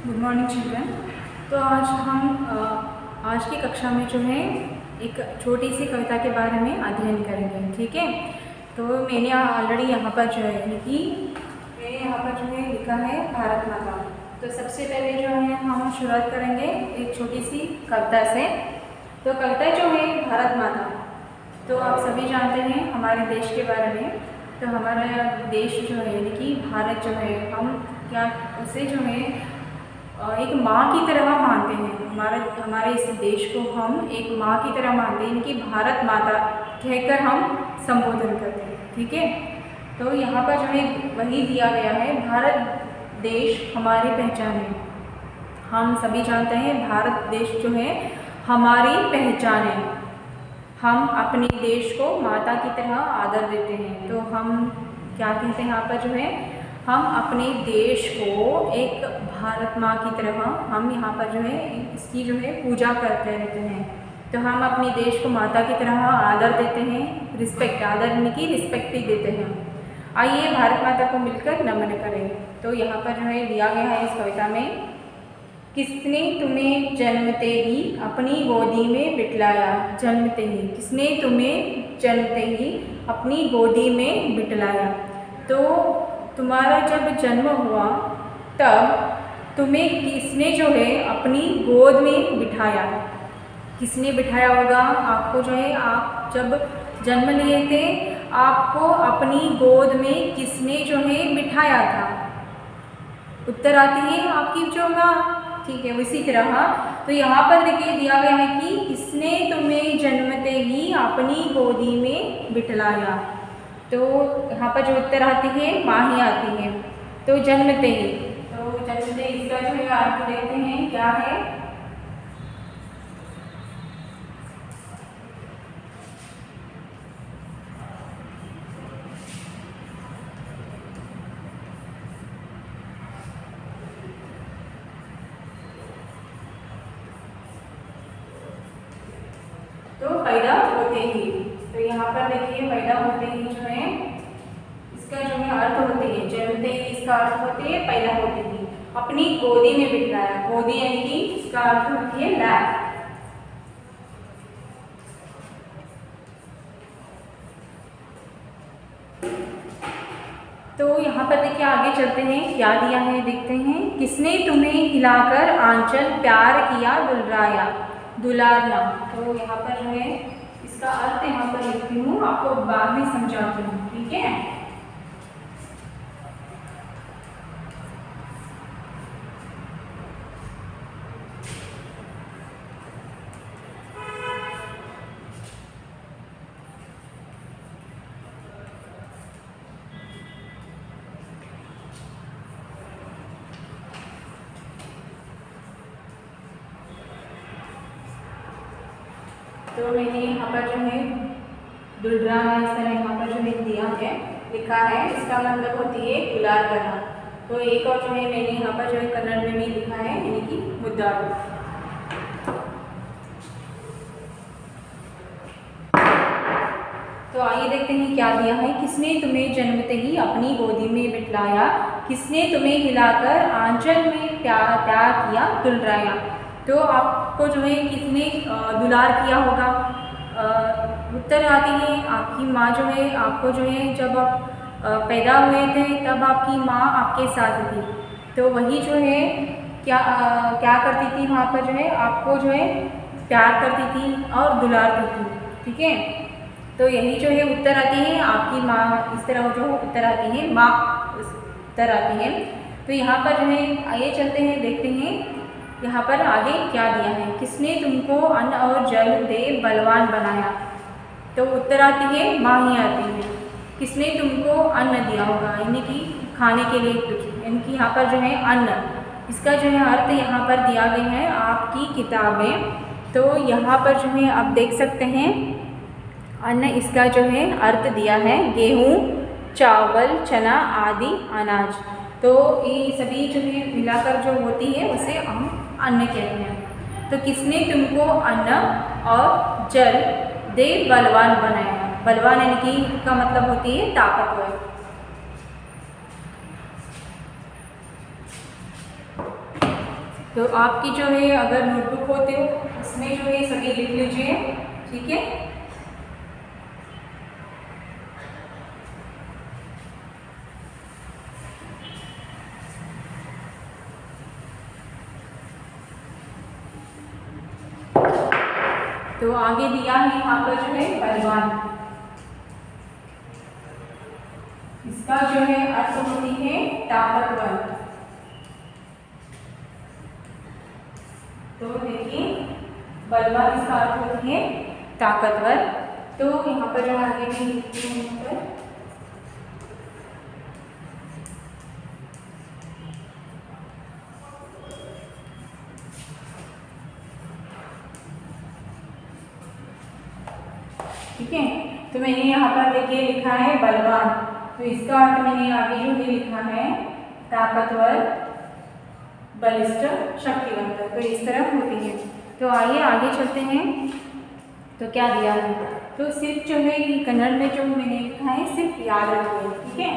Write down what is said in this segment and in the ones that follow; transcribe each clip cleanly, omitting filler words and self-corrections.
Good morning children. तो आज हम आज की कक्षा में जो है एक छोटी सी कविता के बारे में अध्ययन करेंगे। ठीक है, तो मैंने ऑलरेडी यहाँ पर जो है मैंने यहाँ पर जो है लिखा है भारत माता। तो सबसे पहले जो है हम शुरुआत करेंगे एक छोटी सी कविता से। तो कविता जो है भारत माता, तो आप सभी जानते हैं हमारे देश के बारे में। तो हमारा देश जो है यानी कि भारत जो है, हम क्या उसे जो है एक माँ की तरह मानते हैं। हमारे इस देश को हम एक माँ की तरह मानते हैं, इनकी भारत माता कहकर हम संबोधन करते हैं। ठीक है, तो यहाँ पर जो है वही दिया गया है, भारत देश हमारी पहचान है। हम सभी जानते हैं भारत देश जो है हमारी पहचान है। हम अपने देश को माता की तरह आदर देते हैं। तो हम क्या कहते हैं यहाँ पर जो है, हम अपने देश को एक भारत माँ की तरह हम यहाँ पर जो है इसकी जो है पूजा करते रहते हैं। तो हम अपने देश को माता की तरह आदर देते हैं, रिस्पेक्ट, आदर यानी कि रिस्पेक्ट भी देते हैं। आइए भारत माता को मिलकर नमन करें। तो यहाँ पर जो है दिया गया है इस कविता में, किसने तुम्हें जन्मते ही अपनी गोदी में बिठलाया। जन्मते ही, किसने तुम्हें जन्मते ही अपनी गोदी में बिठलाया। तो तुम्हारा जब जन्म हुआ तब तुम्हें किसने जो है अपनी गोद में बिठाया। किसने बिठाया होगा आपको जो है, आप जब जन्म लिए थे आपको अपनी गोद में किसने जो है बिठाया था। उत्तर आती है आपकी जो माँ। ठीक है, उसी तरह तो यहाँ पर देखिए दिया गया है कि किसने तुम्हें जन्मते ही अपनी गोदी में बिठलाया। तो यहाँ पर जो उत्तर आती है माँ ही आती है। तो जन्मते ही, तो जन्मते इसका जो है अर्थ देखते हैं क्या है। तो पैदा होते ही, तो यहाँ पर देखिए पैदा होते ही जो है इसका जो है अर्थ होते हैं, जन्मते ही इसका अर्थ होते हैं पैदा होते ही, अपनी गोदी में बिठाया। गोदी यानी कि इसका अर्थ होती है लैप। तो यहाँ पर देखिए आगे चलते हैं क्या दिया है देखते हैं। किसने तुम्हें हिलाकर आंचल प्यार किया दुलराया। दुलारना, तो यहाँ पर जो है इसका अर्थ यहाँ पर लिखती हूँ, आपको बाद में समझाती हूँ। ठीक है, तो मैंने यहाँ पर जो है दुलराना इस तरह यहाँ पर जो है दिया है, लिखा है। इसका मतलब होती है दुलार करना। तो एक और जो है मैंने यहाँ पर जो है कन्नड़ में भी लिखा है, यानी कि मुद्दारू। तो आइए देखते हैं क्या दिया है। किसने तुम्हें जन्मते ही अपनी गोदी में बिठलाया, किसने तुम्हें हिलाकर आंचल में प्यार किया दुलराया। तो आपको जो है किसने दुलार किया होगा। उत्तर आती है आपकी माँ जो है, आपको जो है जब आप पैदा हुए थे तब आपकी माँ आपके साथ थी। तो वही जो है क्या करती थी, वहाँ पर जो है आपको जो है प्यार करती थी और दुलारती थी। ठीक है, तो यही जो है उत्तर आती है आपकी माँ। इस तरह जो उत्तर आती है माँ, उत्तर आती है। तो यहाँ पर जो है आइए चलते हैं देखते हैं यहाँ पर आगे क्या दिया है। किसने तुमको अन्न और जल दे बलवान बनाया। तो उत्तर आती है माँ ही आती है। किसने तुमको अन्न दिया होगा, यानी कि खाने के लिए कुछ, यानी कि यहाँ पर जो है अन्न, इसका जो है अर्थ यहाँ पर दिया गया है आपकी किताबें। तो यहाँ पर जो है आप देख सकते हैं अन्न, इसका जो है अर्थ दिया है गेहूँ, चावल, चना आदि अनाज। तो ये सभी जो है मिलाकर जो होती है उसे हम अन्न कहते हैं। तो किसने तुमको अन्न और जल दे बलवान बनाया। बलवान यानी कि का मतलब होती है ताकतवर। तो आपकी जो है अगर नोटबुक होते हो उसमें जो है सभी लिख लीजिए, ठीक है। तो आगे दिया है यहाँ पर जो है बलवान, इसका जो है अर्थ होती है ताकतवर। तो देखिए बलवान इसका अर्थ होती है ताकतवर। तो यहाँ पर जो आगे में लिखती हूँ यहाँ पर ठीक है। तो मैंने यहाँ पर देखिए लिखा है बलवान, तो इसका अर्थ मैंने आगे जो है लिखा है ताकतवर, बलिष्ठ, शक्तिवंत। तो इस तरह होती है। तो आइए आगे चलते हैं। तो क्या दिया है, तो सिर्फ जो है कन्नड़ में जो मैंने लिखा है सिर्फ याद रखिए, ठीक है।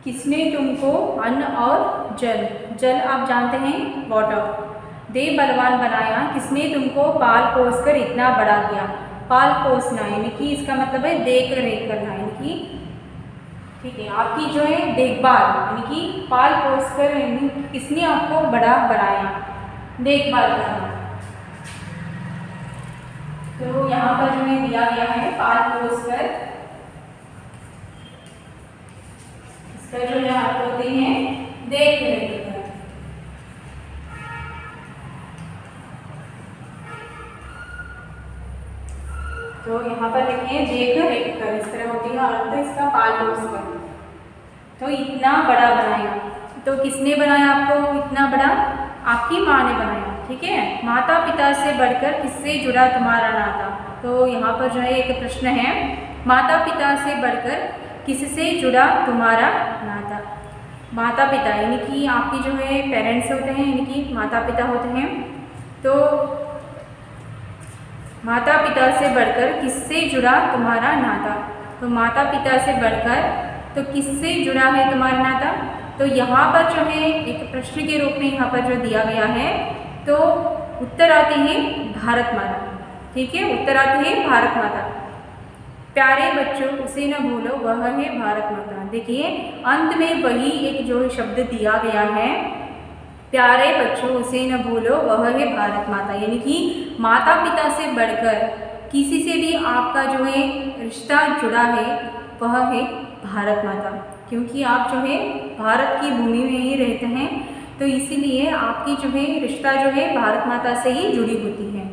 किसने तुमको अन्न और जल, जल आप जानते हैं वाटर, दे बलवान बनाया, किसने तुमको पाल पोस कर इतना बड़ा किया। पाल पोसना यानी कि इसका मतलब है देख रेख करना, यानी कि ठीक है आपकी जो है देखभाल, यानी कि पाल पोस कर किसने आपको बड़ा बनाया, देखभाल करना। तो यहाँ पर जो है दिया गया है पाल पोस कर, इसका जो है आप होते हैं देख रेख कर। तो यहाँ पर देखिए देख रेख कर, इस तरह होती है अर्थ इसका पाल पोस कर। तो इतना बड़ा बनाया, तो किसने बनाया आपको इतना बड़ा, आपकी माँ ने बनाया, ठीक है। माता पिता से बढ़कर किससे जुड़ा तुम्हारा नाता। तो यहाँ पर जो है एक प्रश्न है, माता पिता से बढ़कर किससे जुड़ा तुम्हारा नाता। माता पिता यानी कि आपकी जो है पेरेंट्स होते हैं, यानी कि माता पिता होते हैं। तो माता पिता से बढ़कर किससे जुड़ा तुम्हारा नाता, तो माता पिता से बढ़कर तो किससे जुड़ा है तुम्हारा नाता। तो यहाँ पर जो है एक प्रश्न के रूप में यहाँ पर जो दिया गया है, तो उत्तर आते हैं भारत माता, ठीक है। उत्तर आते हैं भारत माता। प्यारे बच्चों उसे न भूलो वह है भारत माता। देखिए अंत में वही एक जो शब्द दिया गया है, प्यारे बच्चों उसे न भूलो वह है भारत माता, यानी कि माता पिता से बढ़कर किसी से भी आपका जो है रिश्ता जुड़ा है वह है भारत माता, क्योंकि आप जो है भारत की भूमि में ही रहते हैं, तो इसीलिए आपकी जो है रिश्ता जो है भारत माता से ही जुड़ी होती है।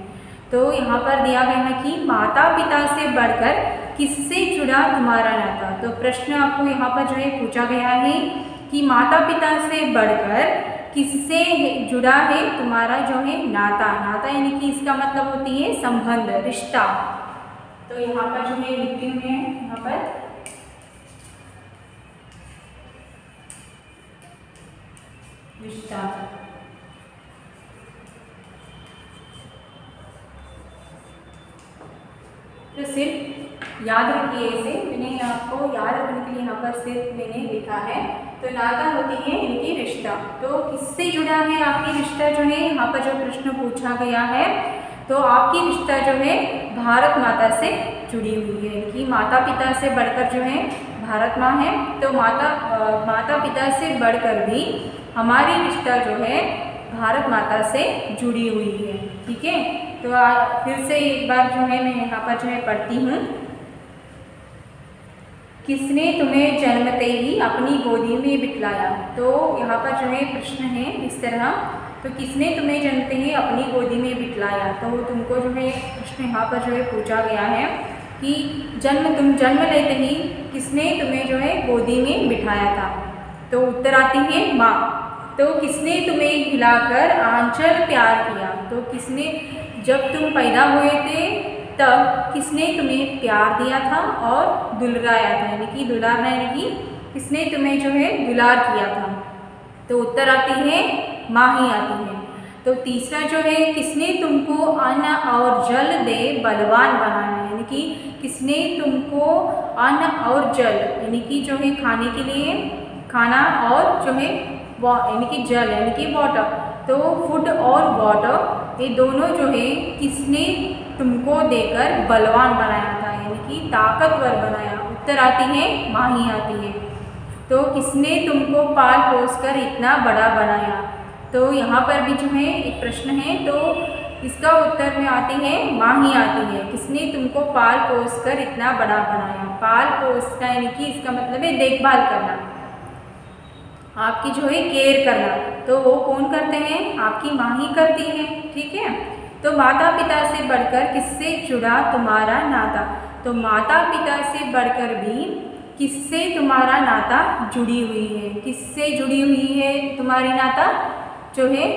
तो यहाँ पर दिया गया है कि माता पिता से बढ़कर किससे जुड़ा तुम्हारा नाता। तो प्रश्न आपको यहाँ पर जो है पूछा गया है कि माता पिता से बढ़कर किससे जुड़ा है तुम्हारा जो है नाता। नाता यानी कि इसका मतलब होती है संबंध, रिश्ता। तो यहाँ पर जो है लिखती हूँ मैं यहाँ पर रिश्ता। तो सिर्फ याद रखिए, इसे मैंने आपको याद रखने के लिए यहाँ पर सिर्फ मैंने लिखा है। तो नाता होती है इनकी रिश्ता। तो किससे जुड़ा है आपकी रिश्ता जो है, यहाँ पर जो प्रश्न पूछा गया है, तो आपकी रिश्ता जो है भारत माता से जुड़ी हुई है, कि माता पिता से बढ़कर जो है भारत माँ है। तो माता पिता से बढ़कर भी हमारी रिश्ता जो है भारत माता से जुड़ी हुई है, ठीक है। तो फिर से एक बार जो है मैं यहाँ पर जो है पढ़ती हूँ। किसने तुम्हें जन्मते ही अपनी गोदी में बिठलाया। तो यहाँ पर जो है प्रश्न है इस तरह, तो किसने तुम्हें जन्मते ही अपनी गोदी में बिठलाया। तो तुमको जो है प्रश्न यहाँ पर जो है पूछा गया है कि तुम जन्म लेते ही किसने तुम्हें जो है गोदी में बिठाया था। तो उत्तर आती है माँ। तो किसने तुम्हें हिलाकर आंचल प्यार किया। तो किसने, जब तुम पैदा हुए थे तब किसने तुम्हें प्यार दिया था और दुलाराया था, यानी कि दुलारना यानी कि किसने तुम्हें जो है दुलार किया था। तो उत्तर आती है माँ ही आती है। तो तीसरा जो है, किसने तुमको अन्न और जल दे बलवान बनाया, यानी कि किसने तुमको अन्न और जल यानी कि जो है खाने के लिए खाना और जो है यानी कि जल यानी कि वाटर, तो फूड और वाटर ये दोनों जो है किसने तुमको देकर बलवान बनाया था यानी कि ताकतवर बनाया। उत्तर आती है माही आती है। तो किसने तुमको पाल पोस कर इतना बड़ा बनाया। तो यहाँ पर भी जो है एक प्रश्न है, तो इसका उत्तर में आती है माही आती है। किसने तुमको पाल पोस कर इतना बड़ा बनाया। पाल पोस का यानी कि इसका मतलब है देखभाल करना, आपकी जो है केयर करना, तो वो कौन करते हैं, आपकी माँ ही करती है। ठीक है। तो माता पिता से बढ़कर किससे जुड़ा तुम्हारा नाता। तो माता पिता से बढ़कर भी किससे तुम्हारा नाता जुड़ी हुई है। किससे जुड़ी हुई है तुम्हारी नाता, जो है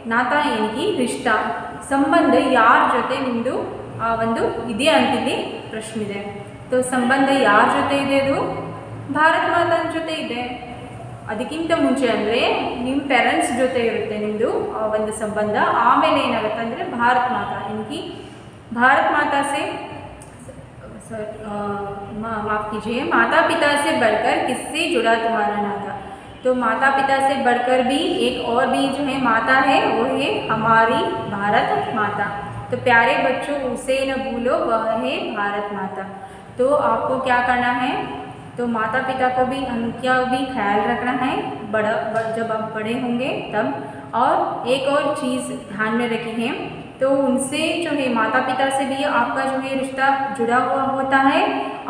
नाता यानी कि रिश्ता संबंध यार ಜೊತೆ ನಿಮ್ಮದು ಒಂದು ಇದೆ ಅಂತಿಲ್ಲಿ ಪ್ರಶ್ನೆ ಇದೆ. तो ಸಂಬಂಧ ಯಾರ ಜೊತೆ ಇದೆ, ಅದು ಭಾರತ ಮಾತಾ ಜೊತೆ ಇದೆ. ಅದಕ್ಕಿಂತ ಮುಂಚೆ ಅಂದರೆ ನಿಮ್ಮ ಪೇರೆಂಟ್ಸ್ ಜೊತೆ ಇರುತ್ತೆ ನಿಮ್ಮದು ಒಂದು ಸಂಬಂಧ. ಆಮೇಲೆ ಏನಾಗುತ್ತೆ ಅಂದರೆ ಭಾರತ ಮಾತಾ यानी कि भारत माता से माफ़ कीजिए, माता पिता से बढ़कर किससे जुड़ा तुम्हारा नाता। तो माता पिता से बढ़कर भी एक और भी जो है माता है, वो है हमारी भारत माता। तो प्यारे बच्चों उसे न भूलो, वह है भारत माता। तो आपको क्या करना है, तो माता पिता को भी उनका भी ख्याल रखना है जब आप बड़े होंगे तब। और एक और चीज़ ध्यान में रखी है, तो उनसे जो है माता पिता से भी आपका जो है रिश्ता जुड़ा हुआ होता है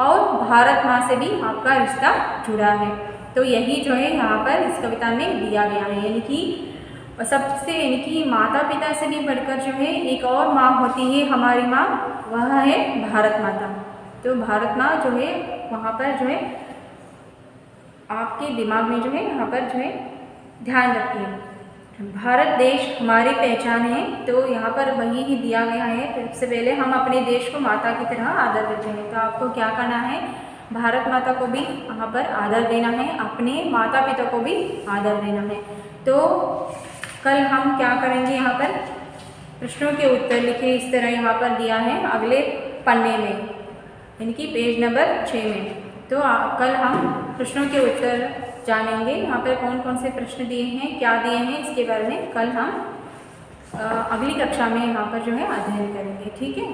और भारत माँ से भी आपका रिश्ता जुड़ा है। तो यही जो है यहाँ पर इस कविता में दिया गया है। यानी कि सबसे यानी कि माता पिता से भी बढ़कर जो है एक और माँ होती है हमारी माँ, वह है भारत माता। तो भारत माँ जो है वहाँ पर जो है आपके दिमाग में जो है यहाँ पर जो है ध्यान रखिए। भारत देश हमारी पहचान है। तो यहाँ पर वही ही दिया गया है। सबसे पहले हम अपने देश को माता की तरह आदर देते हैं। तो आपको क्या करना है, भारत माता को भी यहाँ पर आदर देना है, अपने माता पिता को भी आदर देना है। तो कल हम क्या करेंगे, यहाँ पर प्रश्नों के उत्तर लिखे इस तरह यहाँ पर दिया है अगले पन्ने में यानी कि पेज नंबर 6 में। तो कल हम प्रश्नों के उत्तर जानेंगे, यहाँ पर कौन कौन से प्रश्न दिए हैं, क्या दिए हैं, इसके बारे में कल हम अगली कक्षा में यहाँ पर जो है अध्ययन करेंगे। ठीक है।